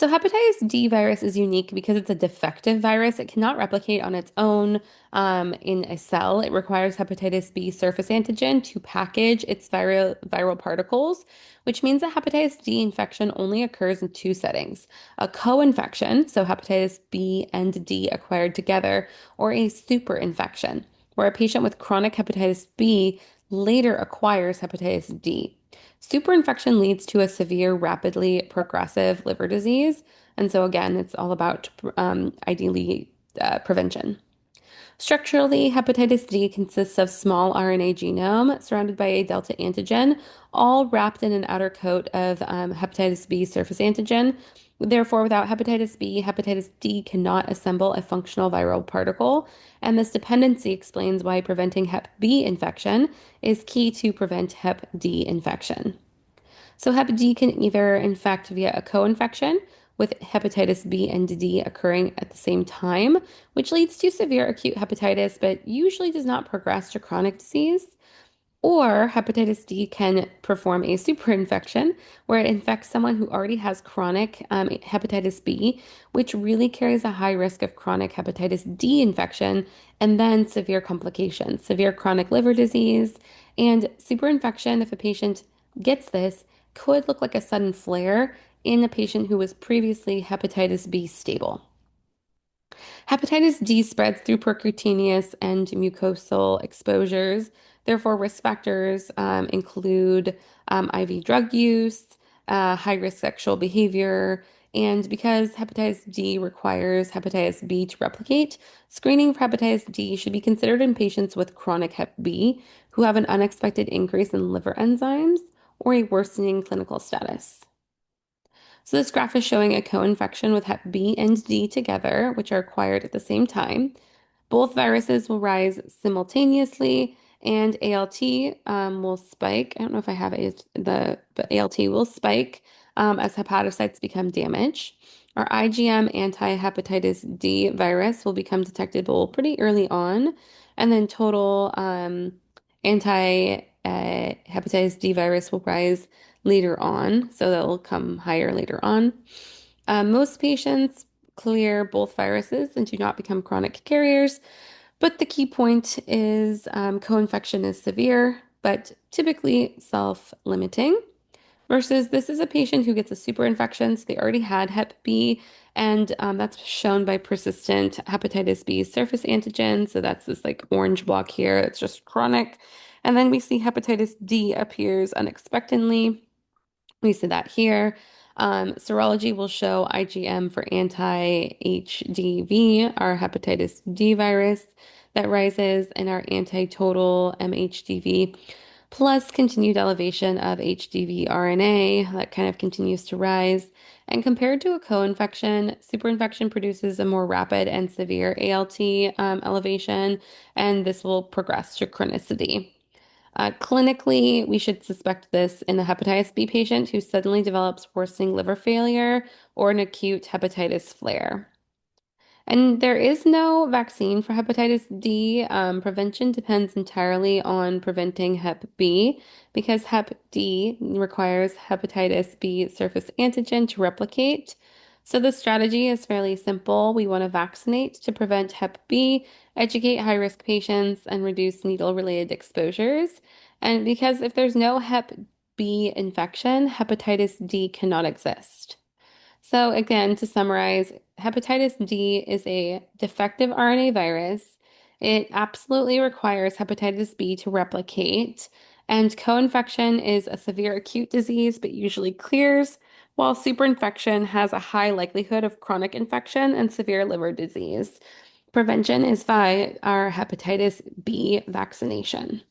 So hepatitis D virus is unique because it's a defective virus. It cannot replicate on its own in a cell. It requires hepatitis B surface antigen to package its viral particles, which means that hepatitis D infection only occurs in two settings: a co-infection, so hepatitis B and D acquired together, or a superinfection, where a patient with chronic hepatitis B later acquires hepatitis D. Superinfection leads to a severe, rapidly progressive liver disease. And so, again, it's all about ideally prevention. Structurally, hepatitis D consists of small RNA genome surrounded by a delta antigen, all wrapped in an outer coat of hepatitis B surface antigen. Therefore, without hepatitis B, hepatitis D cannot assemble a functional viral particle, and this dependency explains why preventing Hep B infection is key to prevent Hep D infection. So Hep D can either infect via a co-infection with hepatitis B and D occurring at the same time, which leads to severe acute hepatitis, but usually does not progress to chronic disease. Or hepatitis D can perform a superinfection where it infects someone who already has chronic hepatitis B, which really carries a high risk of chronic hepatitis D infection and then severe complications, severe chronic liver disease. And superinfection, if a patient gets this, could look like a sudden flare in a patient who was previously hepatitis B stable. Hepatitis D spreads through percutaneous and mucosal exposures. Therefore, risk factors include IV drug use, high-risk sexual behavior, and because hepatitis D requires hepatitis B to replicate, screening for hepatitis D should be considered in patients with chronic Hep B who have an unexpected increase in liver enzymes or a worsening clinical status. So this graph is showing a co-infection with Hep B and D together, which are acquired at the same time. Both viruses will rise simultaneously, and ALT will spike. I don't know if I have but ALT will spike as hepatocytes become damaged. Our IgM anti-hepatitis D virus will become detectable pretty early on, and then total anti-hepatitis D virus will rise later on, so that will come higher later on. Most patients clear both viruses and do not become chronic carriers, but the key point is co-infection is severe, but typically self-limiting. Versus this is a patient who gets a super infection, so they already had Hep B, and that's shown by persistent hepatitis B surface antigen. So that's this like orange block here. It's just chronic. And then we see hepatitis D appears unexpectedly. We see that here. Serology will show IgM for anti-HDV, our hepatitis D virus that rises, and our anti-total MHDV, plus continued elevation of HDV RNA that kind of continues to rise. And compared to a co-infection, superinfection produces a more rapid and severe ALT elevation, and this will progress to chronicity. Clinically, we should suspect this in a hepatitis B patient who suddenly develops worsening liver failure or an acute hepatitis flare. And there is no vaccine for hepatitis D. Prevention depends entirely on preventing Hep B because Hep D requires hepatitis B surface antigen to replicate. So the strategy is fairly simple. We want to vaccinate to prevent Hep B, educate high-risk patients, and reduce needle-related exposures. And because if there's no Hep B infection, hepatitis D cannot exist. So again, to summarize, hepatitis D is a defective RNA virus. It absolutely requires hepatitis B to replicate, and co-infection is a severe acute disease but usually clears, while superinfection has a high likelihood of chronic infection and severe liver disease. Prevention is via our hepatitis B vaccination.